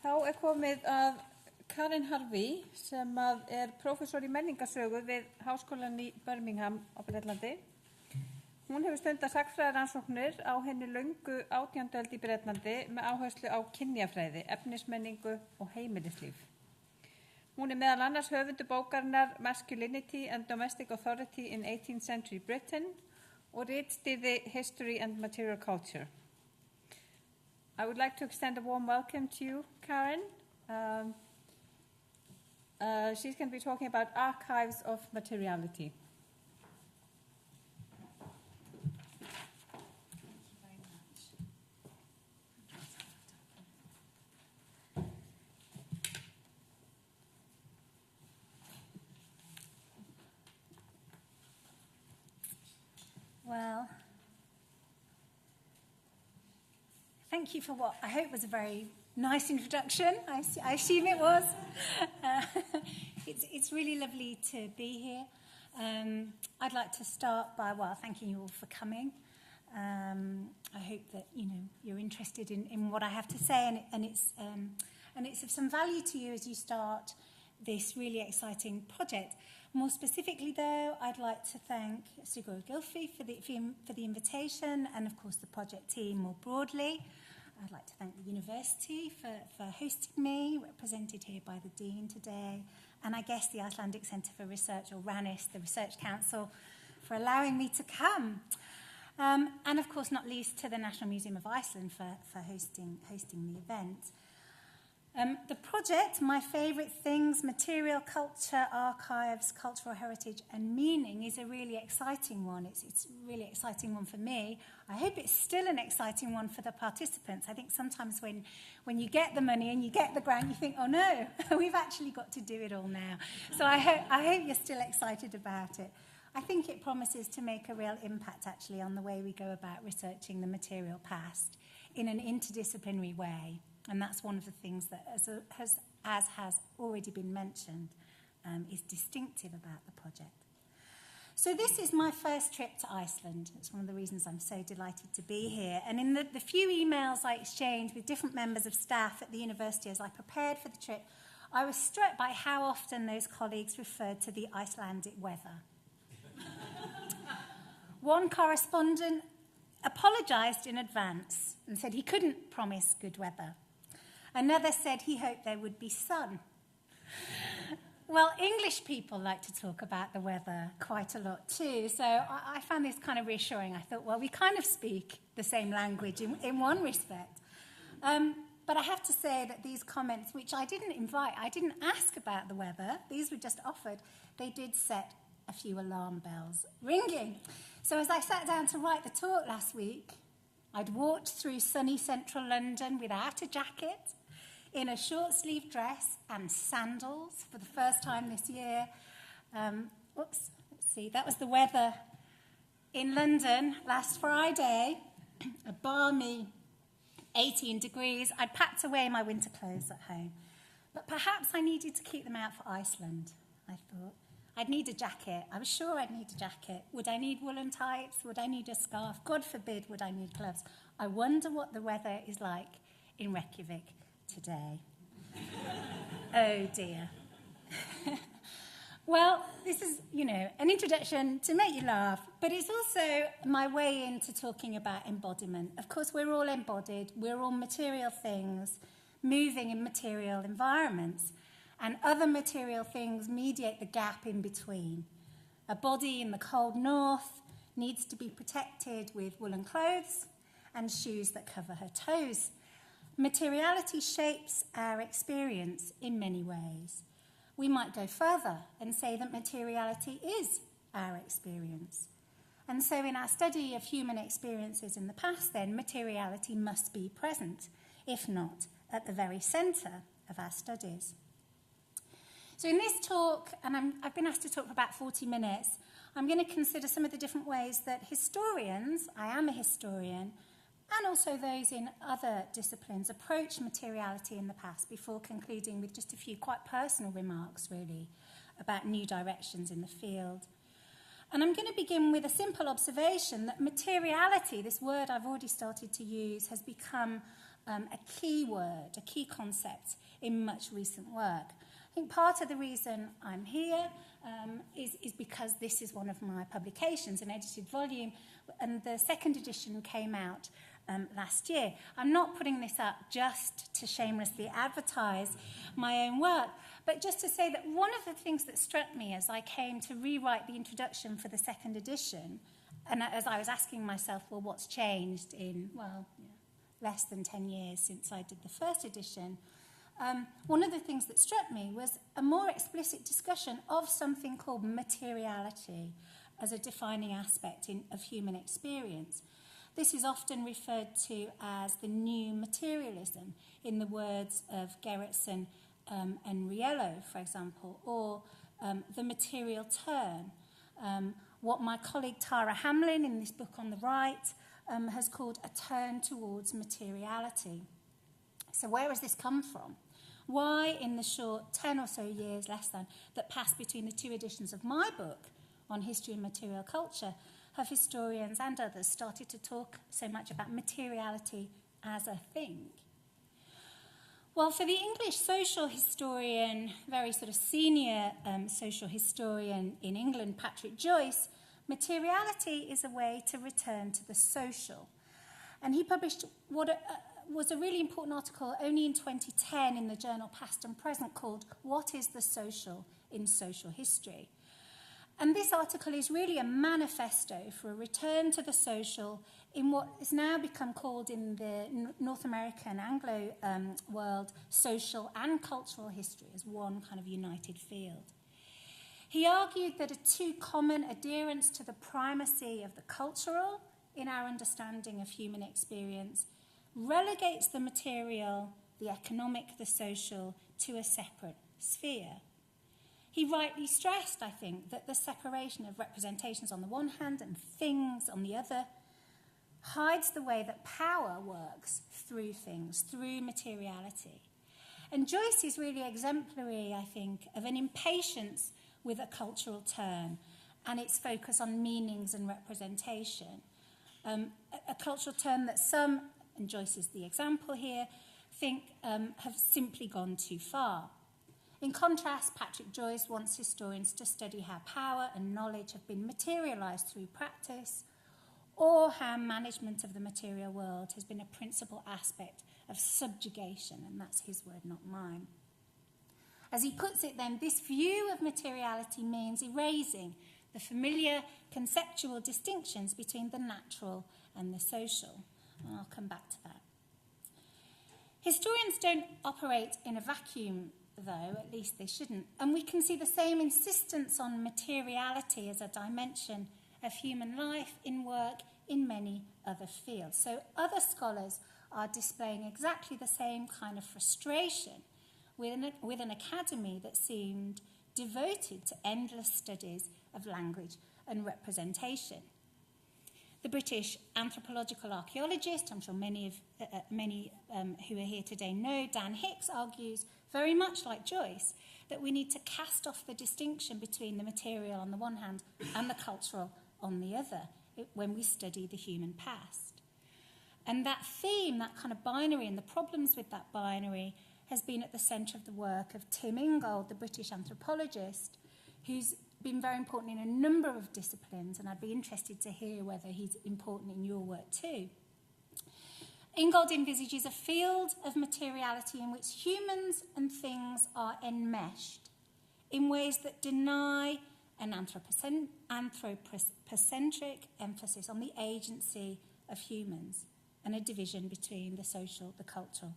Þá komið að Karen Harvey sem prófessor í menningarsögu við háskólann í Birmingham á Bretlandi. Hún hefur stundað sagnfræðirannsóknir á henni löngu 18. öld í Bretlandi með áherslu á kynjafræði, efnismenningu og heimilislíf. Hún meðal annars höfundur bókarinnar Masculinity and Domestic Authority in 18th Century Britain og ritstýrði History and Material Culture. I would like to extend a warm welcome to you, Karen. She's going to be talking about archives of materiality. Well, thank you for what I hope was a very nice introduction. I assume it was. It's really lovely to be here. I'd like to start by thanking you all for coming. I hope that you're interested in what I have to say, and it's of some value to you as you start this really exciting project. More specifically, though, I'd like to thank Sigurd Gylfi for the invitation, and of course the project team more broadly. I'd like to thank the university for hosting me, represented here by the Dean today, and I guess the Icelandic Centre for Research, or Rannís, the Research Council, for allowing me to come. And of course, not least to the National Museum of Iceland for hosting the event. The project, My Favourite Things, Material Culture, Archives, Cultural Heritage and Meaning, is a really exciting one. It's a really exciting one for me. I hope it's still an exciting one for the participants. I think sometimes when you get the money and you get the grant, you think, oh no, we've actually got to do it all now. So I hope you're still excited about it. I think it promises to make a real impact, actually, on the way we go about researching the material past in an interdisciplinary way. And that's one of the things that, as has already been mentioned, is distinctive about the project. So this is my first trip to Iceland. It's one of the reasons I'm so delighted to be here. And in the few emails I exchanged with different members of staff at the university as I prepared for the trip, I was struck by how often those colleagues referred to the Icelandic weather. One correspondent apologised in advance and said he couldn't promise good weather. Another said he hoped there would be sun. Well, English people like to talk about the weather quite a lot too, so I found this kind of reassuring. I thought, well, we kind of speak the same language in one respect. But I have to say that these comments, which I didn't invite, I didn't ask about the weather, these were just offered, they did set a few alarm bells ringing. So as I sat down to write the talk last week, I'd walked through sunny central London without a jacket, in a short-sleeved dress and sandals for the first time this year. Let's see, that was the weather in London last Friday, a balmy 18 degrees. I'd packed away my winter clothes at home, but perhaps I needed to keep them out for Iceland, I thought. I'd need a jacket. I was sure I'd need a jacket. Would I need woolen tights? Would I need a scarf? God forbid, would I need gloves? I wonder what the weather is like in Reykjavik today. Oh, dear. Well, this is, an introduction to make you laugh, but it's also my way into talking about embodiment. Of course, we're all embodied. We're all material things moving in material environments, and other material things mediate the gap in between. A body in the cold north needs to be protected with woolen clothes and shoes that cover her toes. Materiality shapes our experience in many ways. We might go further and say that materiality is our experience. And so in our study of human experiences in the past, then, materiality must be present, if not at the very centre of our studies. So in this talk, and I've been asked to talk for about 40 minutes, I'm going to consider some of the different ways that historians, I am a historian, and also those in other disciplines approach materiality in the past before concluding with just a few quite personal remarks, really, about new directions in the field. And I'm going to begin with a simple observation that materiality, this word I've already started to use, has become a key word, a key concept in much recent work. I think part of the reason I'm here is because this is one of my publications, an edited volume, and the second edition came out last year. I'm not putting this up just to shamelessly advertise my own work, but just to say that one of the things that struck me as I came to rewrite the introduction for the second edition, and as I was asking myself, well, what's changed in, less than 10 years since I did the first edition, one of the things that struck me was a more explicit discussion of something called materiality as a defining aspect of human experience. This is often referred to as the new materialism, in the words of Gerritsen and Riello, for example, or the material turn, what my colleague Tara Hamlin in this book on the right has called a turn towards materiality. So where has this come from? Why, in the short 10 or so years, less than, that passed between the two editions of my book on history and material culture, have historians and others started to talk so much about materiality as a thing? Well, for the English social historian, very sort of senior social historian in England, Patrick Joyce, materiality is a way to return to the social. And he published what was a really important article only in 2010 in the journal Past and Present called What is the Social in Social History? And this article is really a manifesto for a return to the social in what has now become called in the North American Anglo world social and cultural history as one kind of united field. He argued that a too common adherence to the primacy of the cultural in our understanding of human experience relegates the material, the economic, the social to a separate sphere. He rightly stressed, I think, that the separation of representations on the one hand and things on the other hides the way that power works through things, through materiality. And Joyce is really exemplary, I think, of an impatience with a cultural term and its focus on meanings and representation. A cultural term that some, and Joyce is the example here, think have simply gone too far. In contrast, Patrick Joyce wants historians to study how power and knowledge have been materialised through practice, or how management of the material world has been a principal aspect of subjugation, and that's his word, not mine. As he puts it then, this view of materiality means erasing the familiar conceptual distinctions between the natural and the social. And I'll come back to that. Historians don't operate in a vacuum, though, at least they shouldn't, and we can see the same insistence on materiality as a dimension of human life in work in many other fields. So other scholars are displaying exactly the same kind of frustration with an academy that seemed devoted to endless studies of language and representation. The British anthropological archaeologist, I'm sure many who are here today know, Dan Hicks, argues very much like Joyce that we need to cast off the distinction between the material on the one hand and the cultural on the other when we study the human past. And that theme, that kind of binary and the problems with that binary has been at the centre of the work of Tim Ingold, the British anthropologist, who's been very important in a number of disciplines, and I'd be interested to hear whether he's important in your work too. Ingold envisages a field of materiality in which humans and things are enmeshed in ways that deny an anthropocentric emphasis on the agency of humans and a division between the social, the cultural,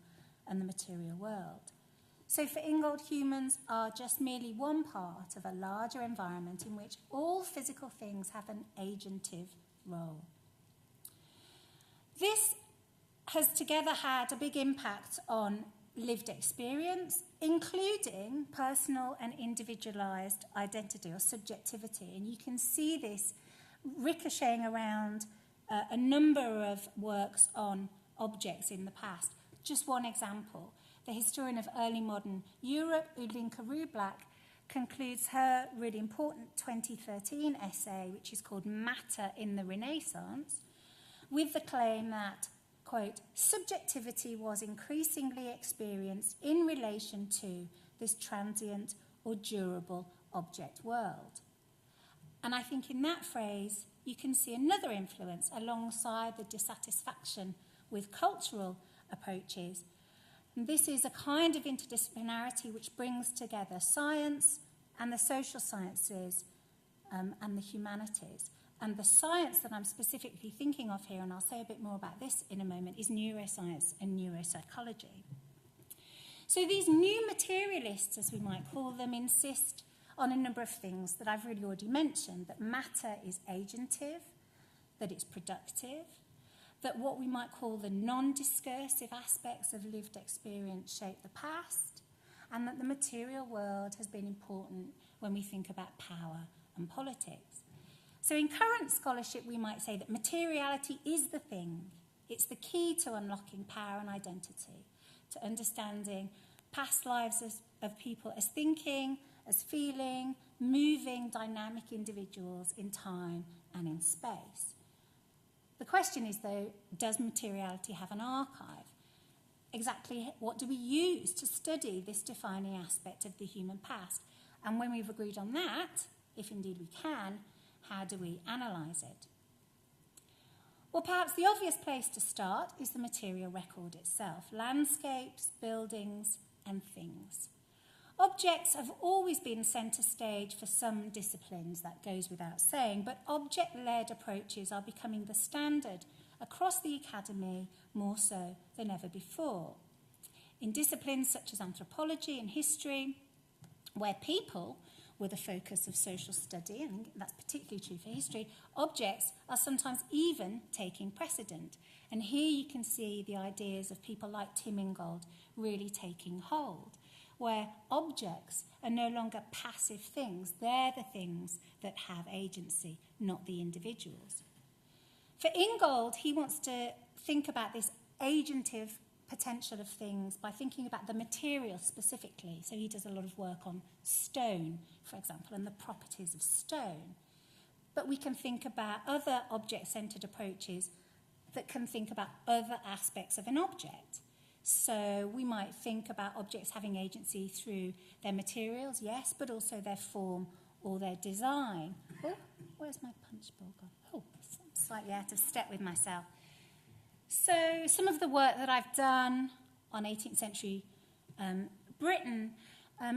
and the material world. So for Ingold, humans are just merely one part of a larger environment in which all physical things have an agentive role. This has together had a big impact on lived experience, including personal and individualised identity or subjectivity. And you can see this ricocheting around a number of works on objects in the past. Just one example, the historian of early modern Europe, Udlinka Rublak, concludes her really important 2013 essay, which is called Matter in the Renaissance, with the claim that quote, subjectivity was increasingly experienced in relation to this transient or durable object world. And I think in that phrase, you can see another influence alongside the dissatisfaction with cultural approaches. And this is a kind of interdisciplinarity which brings together science and the social sciences and the humanities. And the science that I'm specifically thinking of here, and I'll say a bit more about this in a moment, is neuroscience and neuropsychology. So these new materialists, as we might call them, insist on a number of things that I've really already mentioned, that matter is agentive, that it's productive, that what we might call the non-discursive aspects of lived experience shape the past, and that the material world has been important when we think about power and politics. So in current scholarship, we might say that materiality is the thing. It's the key to unlocking power and identity, to understanding past lives of people as thinking, as feeling, moving, dynamic individuals in time and in space. The question is, though, does materiality have an archive? Exactly what do we use to study this defining aspect of the human past? And when we've agreed on that, if indeed we can, how do we analyse it? Well, perhaps the obvious place to start is the material record itself, landscapes, buildings, and things. Objects have always been centre stage for some disciplines, that goes without saying, but object-led approaches are becoming the standard across the academy more so than ever before. In disciplines such as anthropology and history, where people were the focus of social study, and that's particularly true for history, objects are sometimes even taking precedent. And here you can see the ideas of people like Tim Ingold really taking hold, where objects are no longer passive things. They're the things that have agency, not the individuals. For Ingold, he wants to think about this agentive potential of things by thinking about the material specifically. So he does a lot of work on stone, for example, and the properties of stone. But we can think about other object-centred approaches that can think about other aspects of an object. So we might think about objects having agency through their materials, yes, but also their form or their design. Oh, where's my punch bowl gone? Oh, I'm slightly out of step with myself. So some of the work that I've done on 18th century Britain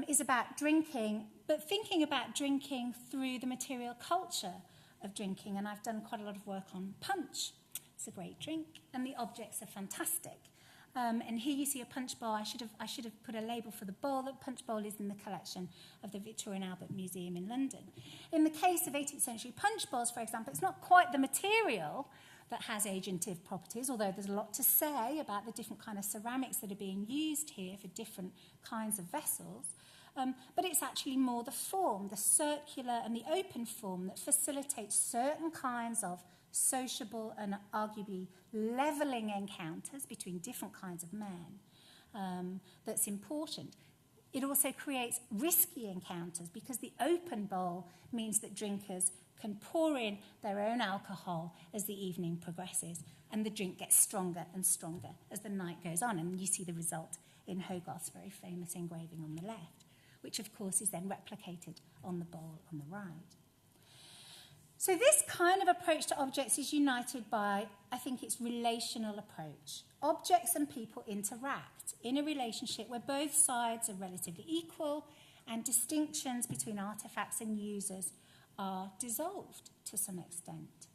is about drinking, but thinking about drinking through the material culture of drinking. And I've done quite a lot of work on punch. It's a great drink, and the objects are fantastic. And here you see a punch bowl. I should have put a label for the bowl. The punch bowl is in the collection of the Victoria and Albert Museum in London. In the case of 18th century punch bowls, for example, it's not quite the material that has agentive properties, although there's a lot to say about the different kind of ceramics that are being used here for different kinds of vessels. But it's actually more the form, the circular and the open form, that facilitates certain kinds of sociable and arguably levelling encounters between different kinds of men. That's important. It also creates risky encounters because the open bowl means that drinkers can pour in their own alcohol as the evening progresses, and the drink gets stronger and stronger as the night goes on. And you see the result in Hogarth's very famous engraving on the left, which of course is then replicated on the bowl on the right. So this kind of approach to objects is united by, I think, its relational approach. Objects and people interact in a relationship where both sides are relatively equal and distinctions between artefacts and users are dissolved to some extent.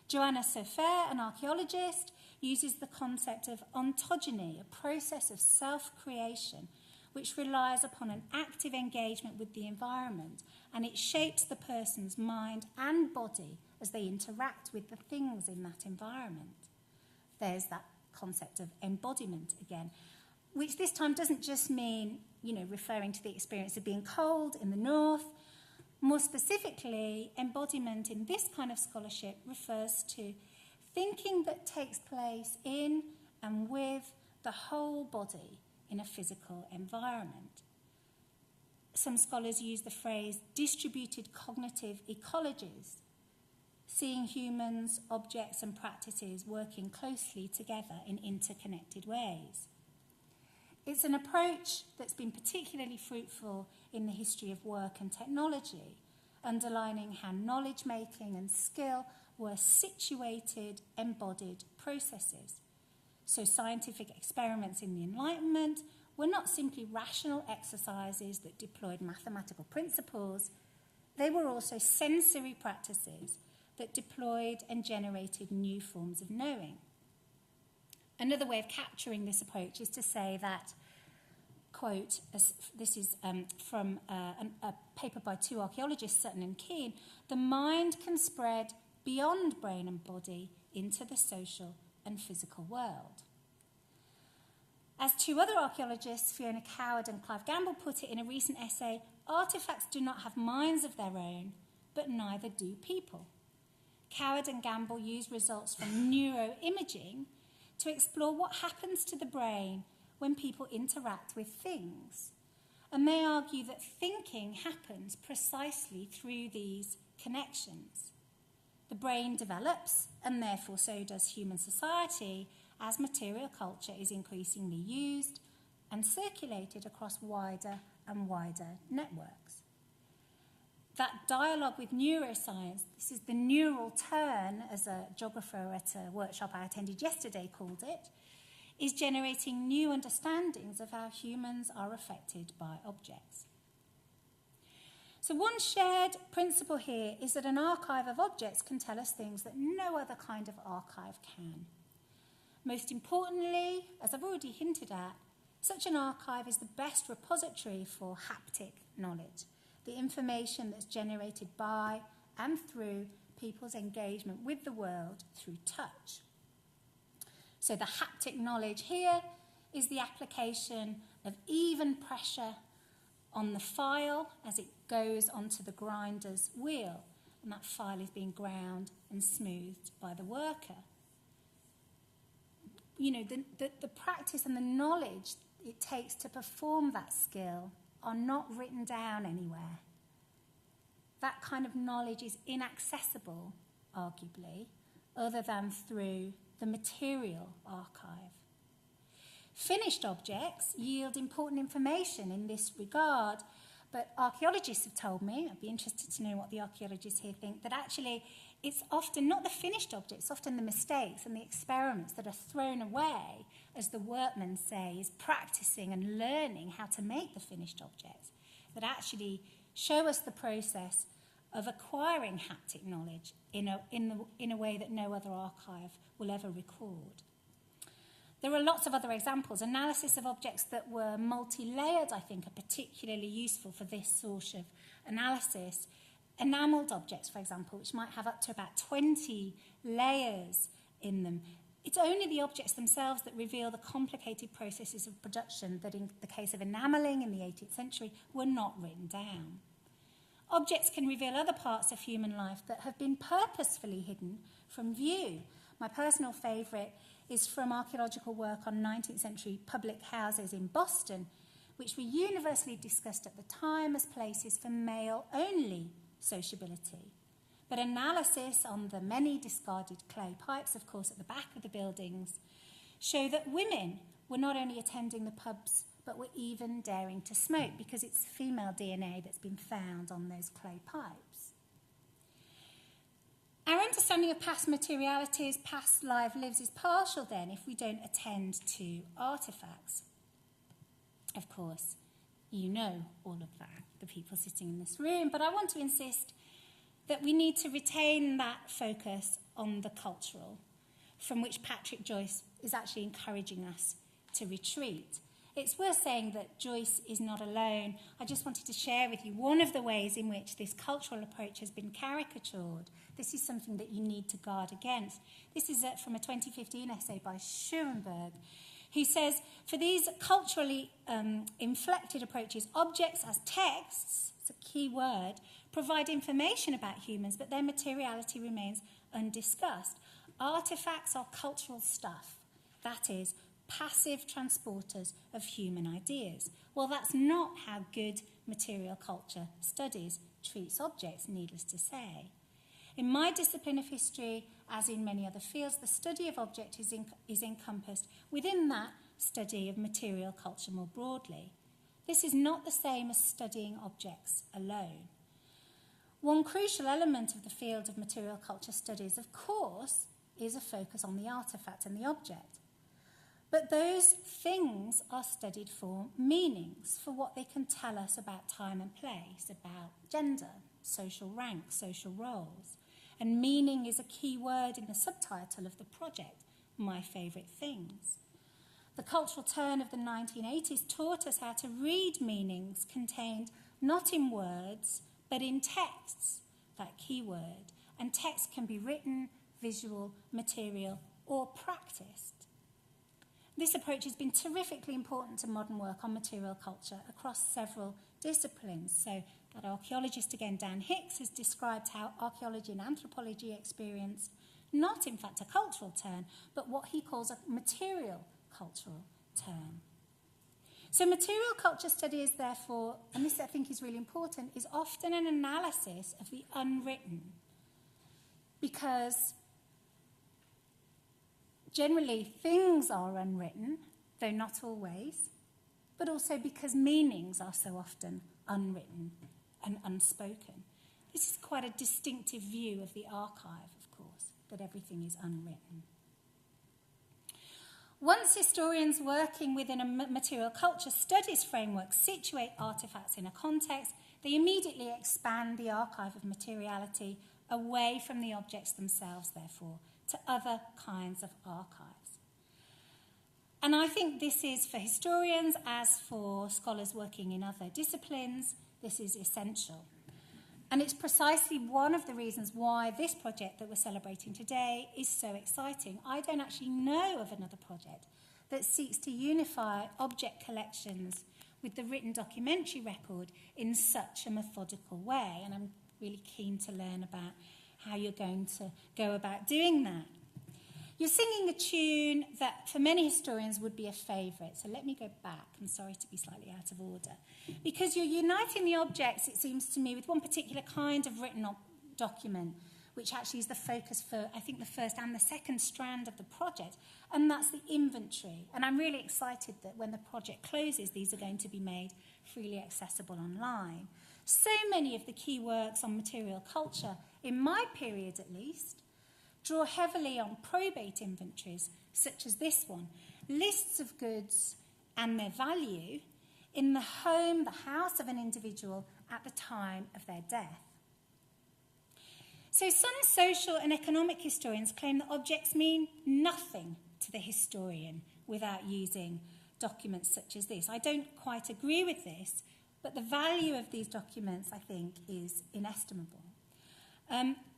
Joanna Sofer, an archaeologist, uses the concept of ontogeny, a process of self-creation, which relies upon an active engagement with the environment, and it shapes the person's mind and body as they interact with the things in that environment. There's that concept of embodiment again, which this time doesn't just mean, referring to the experience of being cold in the north. More specifically, embodiment in this kind of scholarship refers to thinking that takes place in and with the whole body in a physical environment. Some scholars use the phrase distributed cognitive ecologies. seeing humans, objects and practices working closely together in interconnected ways. It's an approach that's been particularly fruitful in the history of work and technology, underlining how knowledge-making and skill were situated, embodied processes. So scientific experiments in the Enlightenment were not simply rational exercises that deployed mathematical principles, they were also sensory practices that deployed and generated new forms of knowing. Another way of capturing this approach is to say that, quote, this is from a paper by two archaeologists, Sutton and Keane, the mind can spread beyond brain and body into the social and physical world. As two other archaeologists, Fiona Coward and Clive Gamble, put it in a recent essay, artefacts do not have minds of their own, but neither do people. Coward and Gamble use results from neuroimaging to explore what happens to the brain when people interact with things. And they argue that thinking happens precisely through these connections. The brain develops, and therefore so does human society, as material culture is increasingly used and circulated across wider and wider networks. That dialogue with neuroscience, this is the neural turn, as a geographer at a workshop I attended yesterday called it, is generating new understandings of how humans are affected by objects. So one shared principle here is that an archive of objects can tell us things that no other kind of archive can. Most importantly, as I've already hinted at, such an archive is the best repository for haptic knowledge, the information that's generated by and through people's engagement with the world through touch. So the haptic knowledge here is the application of even pressure on the file as it goes onto the grinder's wheel, and that file is being ground and smoothed by the worker. You know, the practice and the knowledge it takes to perform that skill are not written down anywhere. That kind of knowledge is inaccessible, arguably, other than through the material archive. Finished objects yield important information in this regard, but archaeologists have told me, I'd be interested to know what the archaeologists here think, that actually it's often not the finished objects, often the mistakes and the experiments that are thrown away as the workmen say is practicing and learning how to make the finished objects that actually show us the process of acquiring haptic knowledge in a way that no other archive will ever record. There are lots of other examples. Analysis of objects that were multi-layered, I think, are particularly useful for this sort of analysis. Enamelled objects, for example, which might have up to about 20 layers in them. It's only the objects themselves that reveal the complicated processes of production that, in the case of enamelling in the 18th century, were not written down. Objects can reveal other parts of human life that have been purposefully hidden from view. My personal favourite is from archaeological work on 19th century public houses in Boston, which were universally discussed at the time as places for male-only sociability. But analysis on the many discarded clay pipes, of course, at the back of the buildings, show that women were not only attending the pubs, but were even daring to smoke because it's female DNA that's been found on those clay pipes. Our understanding of past materialities, past live lives, is partial then if we don't attend to artefacts. Of course, you know all of that, the people sitting in this room, but I want to insist that we need to retain that focus on the cultural, from which Patrick Joyce is actually encouraging us to retreat. It's worth saying that Joyce is not alone. I just wanted to share with you one of the ways in which this cultural approach has been caricatured. This is something that you need to guard against. This is from a 2015 essay by Schurenberg, who says, for these culturally inflected approaches, objects as texts, it's a key word, provide information about humans, but their materiality remains undiscussed. Artefacts are cultural stuff, that is, passive transporters of human ideas. Well, that's not how good material culture studies treats objects, needless to say. In my discipline of history, as in many other fields, the study of objects is encompassed within that study of material culture more broadly. This is not the same as studying objects alone. One crucial element of the field of material culture studies, of course, is a focus on the artefact and the object. But those things are studied for meanings, for what they can tell us about time and place, about gender, social rank, social roles. And meaning is a key word in the subtitle of the project, My Favourite Things. The cultural turn of the 1980s taught us how to read meanings contained not in words, but in texts, that key word. And text can be written, visual, material, or practiced. This approach has been terrifically important to modern work on material culture across several disciplines. So that archaeologist again, Dan Hicks, has described how archaeology and anthropology experienced not, in fact, a cultural turn, but what he calls a material cultural turn. So material culture study is therefore, and this I think is really important, is often an analysis of the unwritten. Because generally things are unwritten, though not always, but also because meanings are so often unwritten and unspoken. This is quite a distinctive view of the archive, of course, that everything is unwritten. Once historians working within a material culture studies framework situate artefacts in a context, they immediately expand the archive of materiality away from the objects themselves, therefore, to other kinds of archives. And I think this is, for historians, as for scholars working in other disciplines, this is essential. And it's precisely one of the reasons why this project that we're celebrating today is so exciting. I don't actually know of another project that seeks to unify object collections with the written documentary record in such a methodical way. And I'm really keen to learn about how you're going to go about doing that. You're singing a tune that for many historians would be a favourite. So let me go back. I'm sorry to be slightly out of order. Because you're uniting the objects, it seems to me, with one particular kind of written document, which actually is the focus for, I think, the first and the second strand of the project, and that's the inventory. And I'm really excited that when the project closes, these are going to be made freely accessible online. So many of the key works on material culture, in my period at least, draw heavily on probate inventories, such as this one, lists of goods and their value in the home, the house of an individual at the time of their death. So some social and economic historians claim that objects mean nothing to the historian without using documents such as this. I don't quite agree with this, but the value of these documents, I think, is inestimable.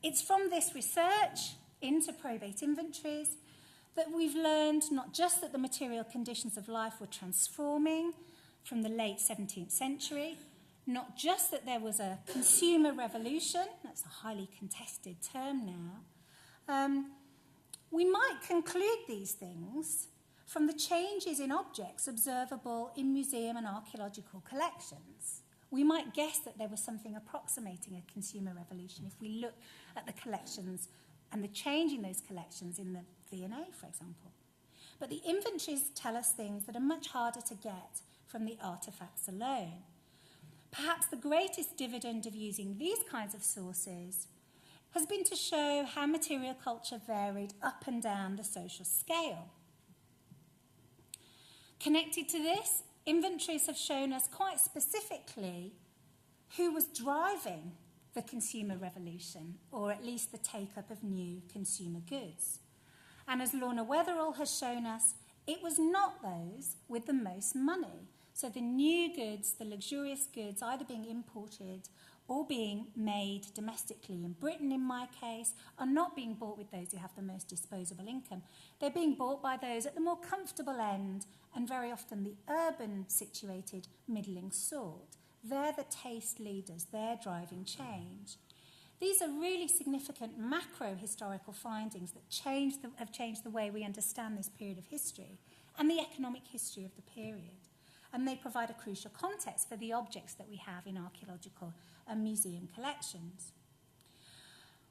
It's from this research into probate inventories that we've learned not just that the material conditions of life were transforming from the late 17th century, not just that there was a consumer revolution, that's a highly contested term now. We might conclude these things from the changes in objects observable in museum and archaeological collections. We might guess that there was something approximating a consumer revolution if we look at the collections and the change in those collections in the V&A, for example. But the inventories tell us things that are much harder to get from the artefacts alone. Perhaps the greatest dividend of using these kinds of sources has been to show how material culture varied up and down the social scale. Connected to this, inventories have shown us quite specifically who was driving the consumer revolution, or at least the take-up of new consumer goods. And as Lorna Wetherall has shown us, it was not those with the most money. So the new goods, the luxurious goods, either being imported or being made domestically in Britain, in my case, are not being bought with those who have the most disposable income. They're being bought by those at the more comfortable end, and very often the urban-situated middling sort. They're the taste leaders, they're driving change. These are really significant macro-historical findings that have changed the way we understand this period of history and the economic history of the period. And they provide a crucial context for the objects that we have in archaeological and museum collections.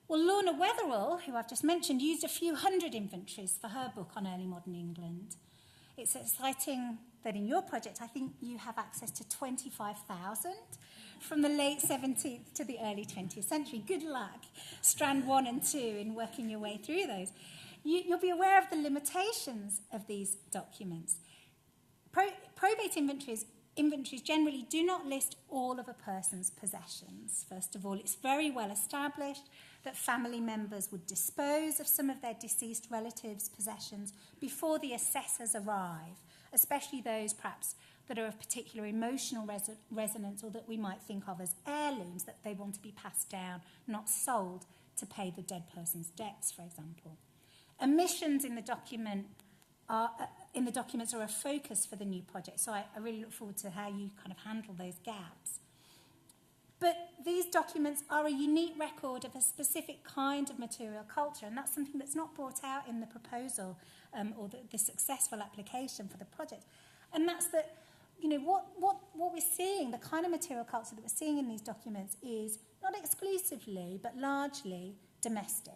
Well, Lorna Wetherell, who I've just mentioned, used a few hundred inventories for her book on early modern England. It's exciting that in your project, I think you have access to 25,000 from the late 17th to the early 20th century. Good luck, strand 1 and 2, in working your way through those. You'll be aware of the limitations of these documents. Probate inventories generally do not list all of a person's possessions. First of all, it's very well established that family members would dispose of some of their deceased relatives' possessions before the assessors arrive, especially those perhaps that are of particular emotional resonance or that we might think of as heirlooms, that they want to be passed down, not sold to pay the dead person's debts, for example. Omissions in the documents are a focus for the new project, so I really look forward to how you kind of handle those gaps. But these documents are a unique record of a specific kind of material culture, and that's something that's not brought out in the proposal or the successful application for the project. And that's that, you know, what we're seeing, the kind of material culture that we're seeing in these documents is not exclusively, but largely domestic.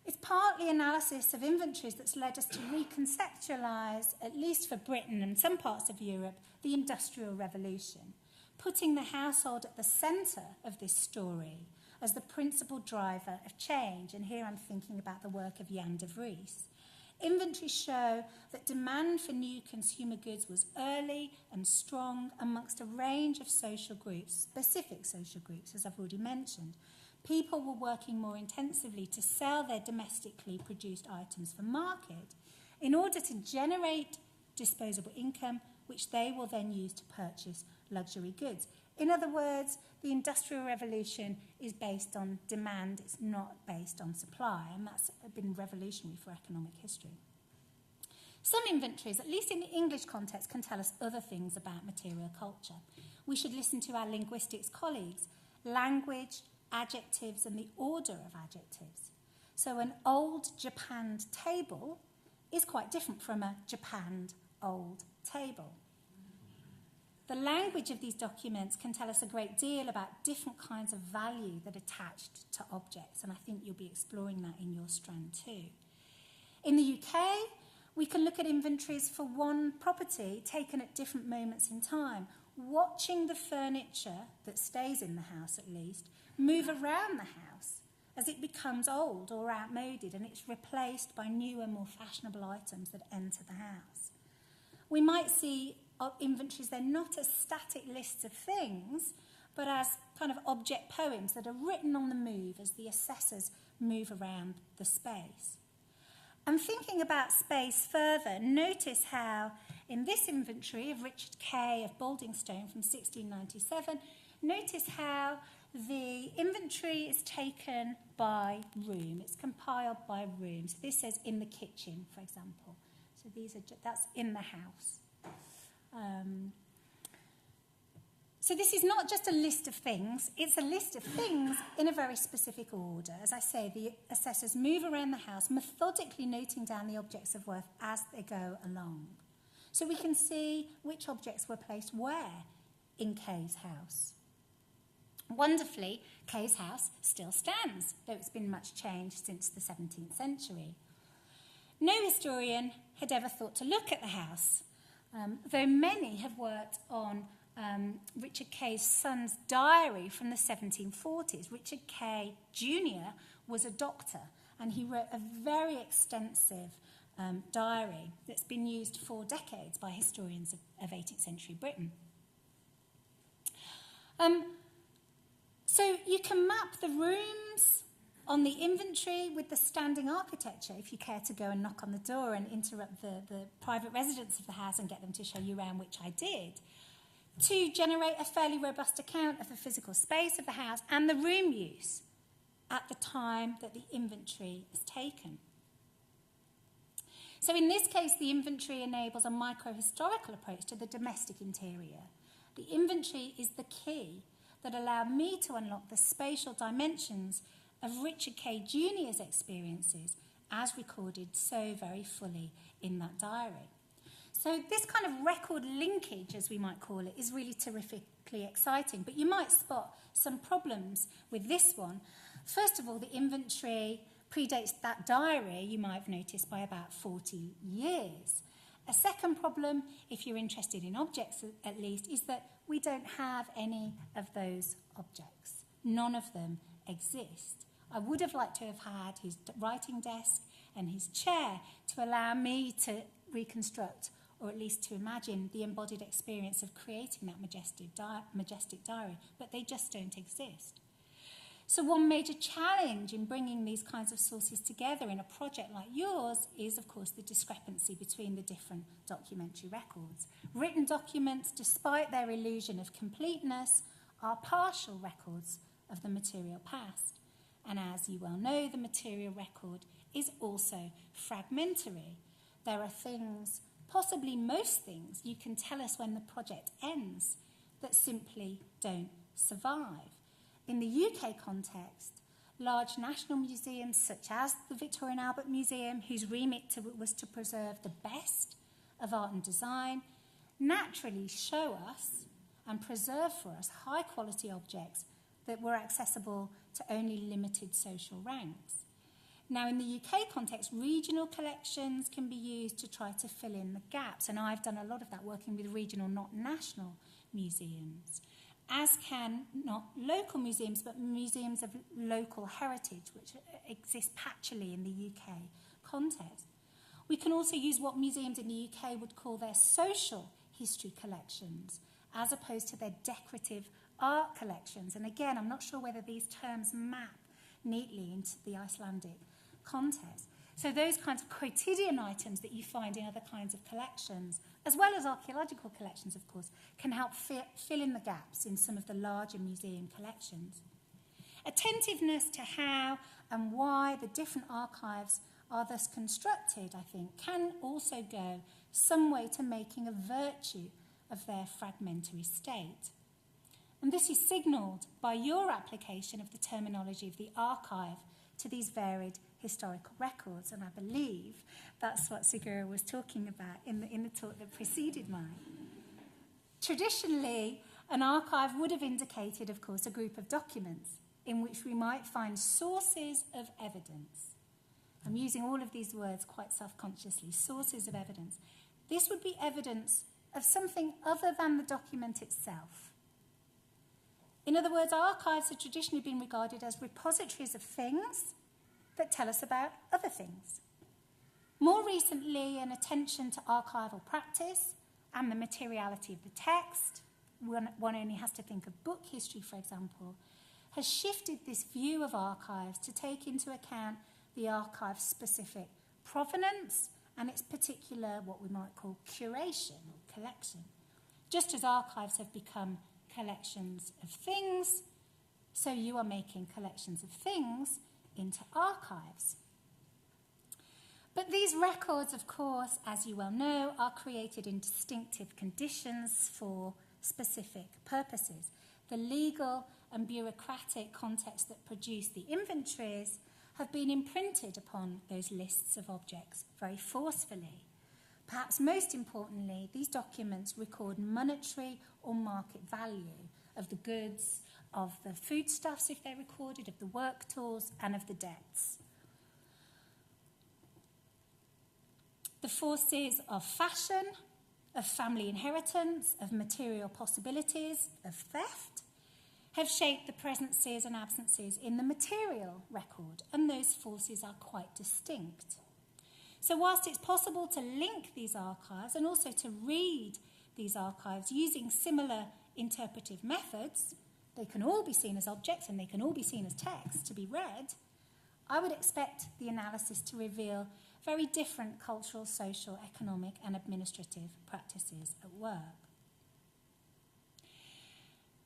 It's partly analysis of inventories that's led us to reconceptualise, at least for Britain and some parts of Europe, the Industrial Revolution, putting the household at the centre of this story as the principal driver of change. And here I'm thinking about the work of Jan de Vries. Inventories show that demand for new consumer goods was early and strong amongst a range of social groups, specific social groups, as I've already mentioned. People were working more intensively to sell their domestically produced items for market in order to generate disposable income, which they will then use to purchase luxury goods. In other words, the Industrial Revolution is based on demand, it's not based on supply, and that's been revolutionary for economic history. Some inventories, at least in the English context, can tell us other things about material culture. We should listen to our linguistics colleagues. Language, adjectives, and the order of adjectives. So an old japanned table is quite different from a japanned old table. The language of these documents can tell us a great deal about different kinds of value that are attached to objects, and I think you'll be exploring that in your strand too. In the UK, we can look at inventories for one property taken at different moments in time, watching the furniture that stays in the house at least move around the house as it becomes old or outmoded and it's replaced by newer, more fashionable items that enter the house. We might see inventories then not as static lists of things, but as kind of object poems that are written on the move as the assessors move around the space. And thinking about space further, notice how in this inventory of Richard Kay of Baldingstone from 1697, notice how the inventory is taken by room. It's compiled by room. So this says in the kitchen, for example. So that's in the house. So this is not just a list of things, it's a list of things in a very specific order. As I say, the assessors move around the house, methodically noting down the objects of worth as they go along. So we can see which objects were placed where in Kay's house. Wonderfully, Kay's house still stands, though it's been much changed since the 17th century. No historian had ever thought to look at the house, though many have worked on Richard Kay's son's diary from the 1740s. Richard Kay Jr. was a doctor, and he wrote a very extensive diary that's been used for decades by historians of 18th century Britain. So you can map the rooms on the inventory with the standing architecture if you care to go and knock on the door and interrupt the private residents of the house and get them to show you around, which I did, to generate a fairly robust account of the physical space of the house and the room use at the time that the inventory is taken. So in this case, the inventory enables a microhistorical approach to the domestic interior. The inventory is the key that allowed me to unlock the spatial dimensions of Richard Kay Jr.'s experiences as recorded so very fully in that diary. So this kind of record linkage, as we might call it, is really terrifically exciting. But you might spot some problems with this one. First of all, the inventory predates that diary, you might have noticed, by about 40 years. A second problem, if you're interested in objects at least, is that we don't have any of those objects. None of them exist. I would have liked to have had his writing desk and his chair to allow me to reconstruct, or at least to imagine, the embodied experience of creating that majestic diary, but they just don't exist. So one major challenge in bringing these kinds of sources together in a project like yours is, of course, the discrepancy between the different documentary records. Written documents, despite their illusion of completeness, are partial records of the material past. And as you well know, the material record is also fragmentary. There are things, possibly most things, you can tell us when the project ends, that simply don't survive. In the UK context, large national museums such as the Victoria and Albert Museum, whose remit was to preserve the best of art and design, naturally show us and preserve for us high-quality objects that were accessible to only limited social ranks. Now, in the UK context, regional collections can be used to try to fill in the gaps, and I've done a lot of that working with regional, not national, museums, as can not local museums, but museums of local heritage, which exist patchily in the UK context. We can also use what museums in the UK would call their social history collections, as opposed to their decorative art collections. And again, I'm not sure whether these terms map neatly into the Icelandic context. So those kinds of quotidian items that you find in other kinds of collections, as well as archaeological collections, of course, can help fill in the gaps in some of the larger museum collections. Attentiveness to how and why the different archives are thus constructed, I think, can also go some way to making a virtue of their fragmentary state. And this is signalled by your application of the terminology of the archive to these varied historical records, and I believe that's what Sigurður was talking about in the talk that preceded mine. Traditionally, an archive would have indicated, of course, a group of documents in which we might find sources of evidence. I'm using all of these words quite self-consciously, sources of evidence. This would be evidence of something other than the document itself. In other words, archives have traditionally been regarded as repositories of things that tell us about other things. More recently, an attention to archival practice and the materiality of the text, one only has to think of book history, for example, has shifted this view of archives to take into account the archive's specific provenance and its particular, what we might call, curation or collection. Just as archives have become collections of things, so you are making collections of things into archives. But these records, of course, as you well know, are created in distinctive conditions for specific purposes. The legal and bureaucratic context that produce the inventories have been imprinted upon those lists of objects very forcefully. Perhaps most importantly, these documents record monetary or market value of the goods, of the foodstuffs if they're recorded, of the work tools, and of the debts. The forces of fashion, of family inheritance, of material possibilities, of theft, have shaped the presences and absences in the material record, and those forces are quite distinct. So whilst it's possible to link these archives and also to read these archives using similar interpretive methods, they can all be seen as objects and they can all be seen as text to be read, I would expect the analysis to reveal very different cultural, social, economic and administrative practices at work.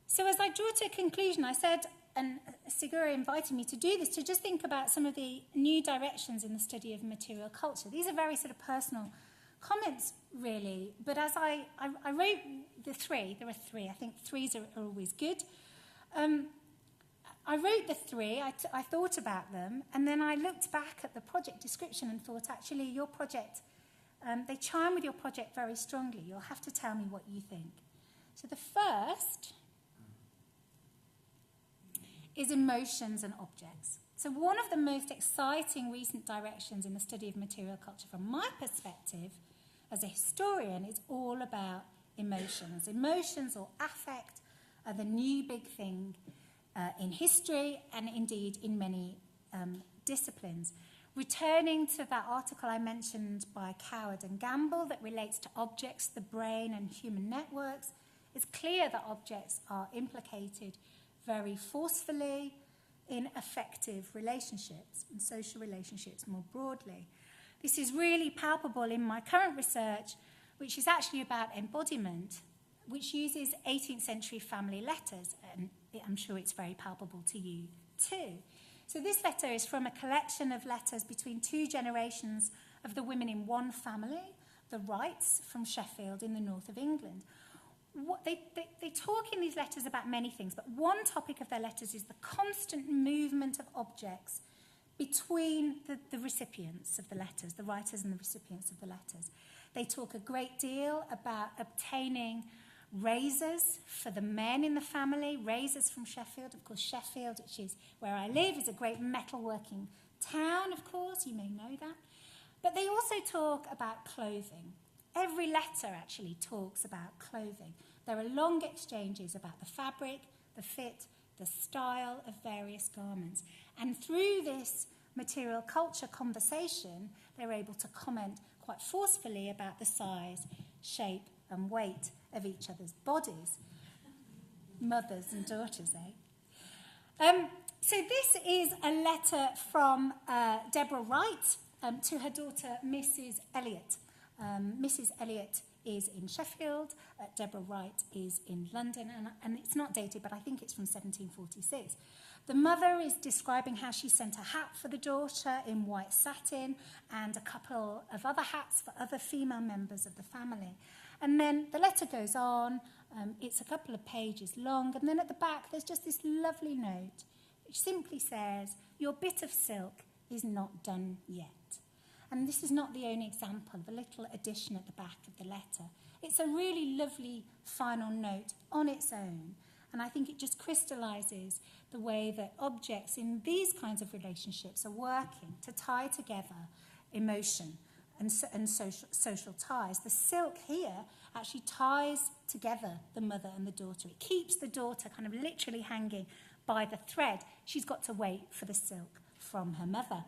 So as I draw to a conclusion, I said, and Sigurður invited me to do this, to just think about some of the new directions in the study of material culture. These are very sort of personal comments, really, but as I wrote the three, there are three, I think threes are always good. I wrote the three, I thought about them, and then I looked back at the project description and thought, actually, your project They chime with your project very strongly. You'll have to tell me what you think. So the first is emotions and objects. So one of the most exciting recent directions in the study of material culture from my perspective as a historian is all about emotions. Emotions or affect are the new big thing in history and indeed in many disciplines. Returning to that article I mentioned by Coward and Gamble that relates to objects, the brain and human networks, it's clear that objects are implicated very forcefully in affective relationships and social relationships more broadly. This is really palpable in my current research, which is actually about embodiment, which uses 18th century family letters, and I'm sure it's very palpable to you too. So this letter is from a collection of letters between two generations of the women in one family, the Wrights from Sheffield in the north of England. They talk in these letters about many things, but one topic of their letters is the constant movement of objects between the recipients of the letters, the writers and the recipients of the letters. They talk a great deal about obtaining razors for the men in the family, razors from Sheffield. Of course, Sheffield, which is where I live, is a great metalworking town, of course, you may know that. But they also talk about clothing. Every letter actually talks about clothing. There are long exchanges about the fabric, the fit, the style of various garments. And through this material culture conversation, they're able to comment quite forcefully about the size, shape, and weight of each other's bodies. Mothers and daughters, eh? So this is a letter from Deborah Wright to her daughter, Mrs. Elliot. Mrs. Elliot is in Sheffield, Deborah Wright is in London, and it's not dated, but I think it's from 1746. The mother is describing how she sent a hat for the daughter in white satin and a couple of other hats for other female members of the family. And then the letter goes on, it's a couple of pages long, and then at the back there's just this lovely note which simply says, "Your bit of silk is not done yet." And this is not the only example of a little addition at the back of the letter. It's a really lovely final note on its own, and I think it just crystallises the way that objects in these kinds of relationships are working to tie together emotion and social ties. The silk here actually ties together the mother and the daughter. It keeps the daughter kind of literally hanging by the thread. She's got to wait for the silk from her mother.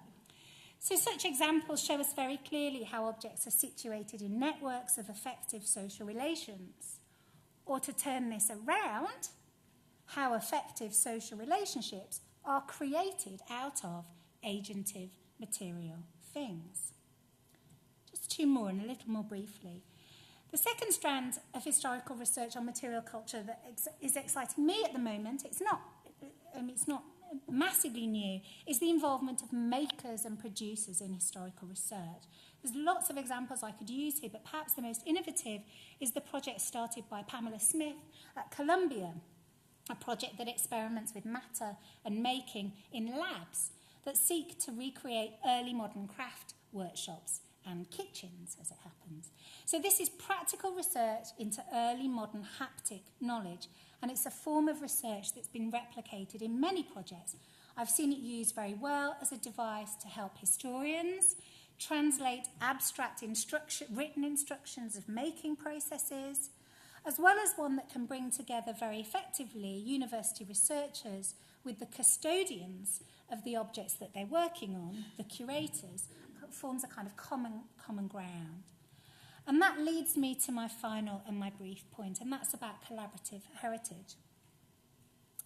So such examples show us very clearly how objects are situated in networks of effective social relations. Or to turn this around, how effective social relationships are created out of agentive material things. Just two more and a little more briefly. The second strand of historical research on material culture that is exciting me at the moment, it's not massively new, is the involvement of makers and producers in historical research. There's lots of examples I could use here, but perhaps the most innovative is the project started by Pamela Smith at Columbia, a project that experiments with matter and making in labs that seek to recreate early modern craft workshops and kitchens, as it happens. So this is practical research into early modern haptic knowledge, and it's a form of research that's been replicated in many projects. I've seen it used very well as a device to help historians translate abstract written instructions of making processes, as well as one that can bring together very effectively university researchers with the custodians of the objects that they're working on, the curators, forms a kind of common ground. And that leads me to my final and my brief point, and that's about collaborative heritage.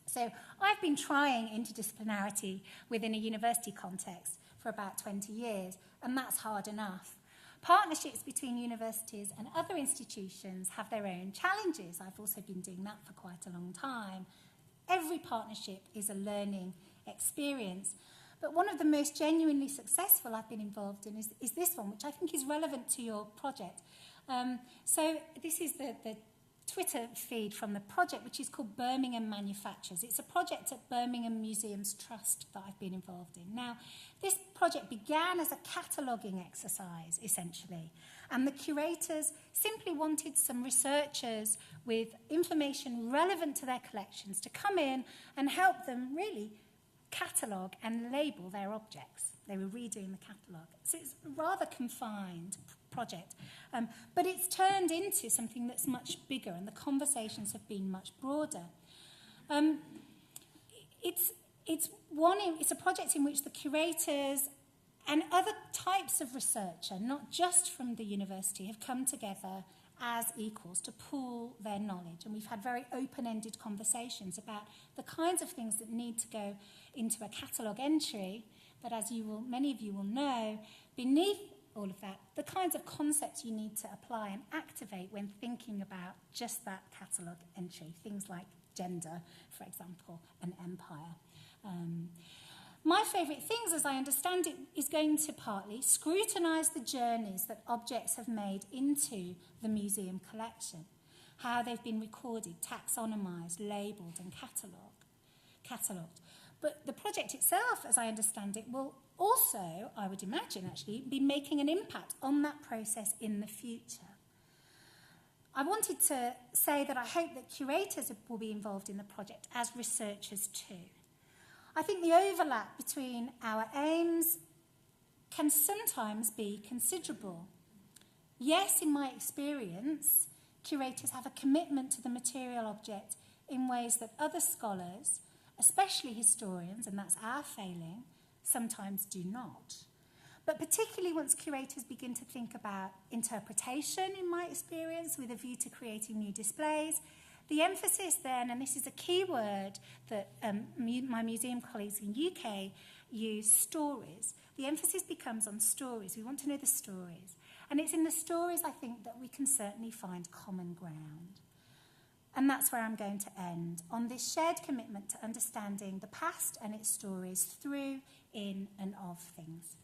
So I've been trying interdisciplinarity within a university context for about 20 years, and that's hard enough. Partnerships between universities and other institutions have their own challenges. I've also been doing that for quite a long time. Every partnership is a learning experience. But one of the most genuinely successful I've been involved in is this one, which I think is relevant to your project. So this is the Twitter feed from the project, which is called Birmingham Manufactures. It's a project at Birmingham Museums Trust that I've been involved in. Now, this project began as a cataloguing exercise, essentially. And the curators simply wanted some researchers with information relevant to their collections to come in and help them really catalogue and label their objects. They were redoing the catalogue. So it's a rather confined project. But it's turned into something that's much bigger, and the conversations have been much broader. It's a project in which the curators and other types of researcher, not just from the university, have come together as equals to pool their knowledge. And we've had very open-ended conversations about the kinds of things that need to go into a catalogue entry, but as many of you will know, beneath all of that, the kinds of concepts you need to apply and activate when thinking about just that catalogue entry, things like gender, for example, and empire. My favourite things, as I understand it, is going to partly scrutinise the journeys that objects have made into the museum collection, how they've been recorded, taxonomised, labelled and catalogued. But the project itself, as I understand it, will also, I would imagine actually, be making an impact on that process in the future. I wanted to say that I hope that curators will be involved in the project as researchers too. I think the overlap between our aims can sometimes be considerable. Yes, in my experience, curators have a commitment to the material object in ways that other scholars, especially historians, and that's our failing, sometimes do not. But particularly once curators begin to think about interpretation, in my experience, with a view to creating new displays, the emphasis then, and this is a key word that my museum colleagues in UK use, stories. The emphasis becomes on stories. We want to know the stories. And it's in the stories, I think, that we can certainly find common ground. And that's where I'm going to end, on this shared commitment to understanding the past and its stories through, in, and of things.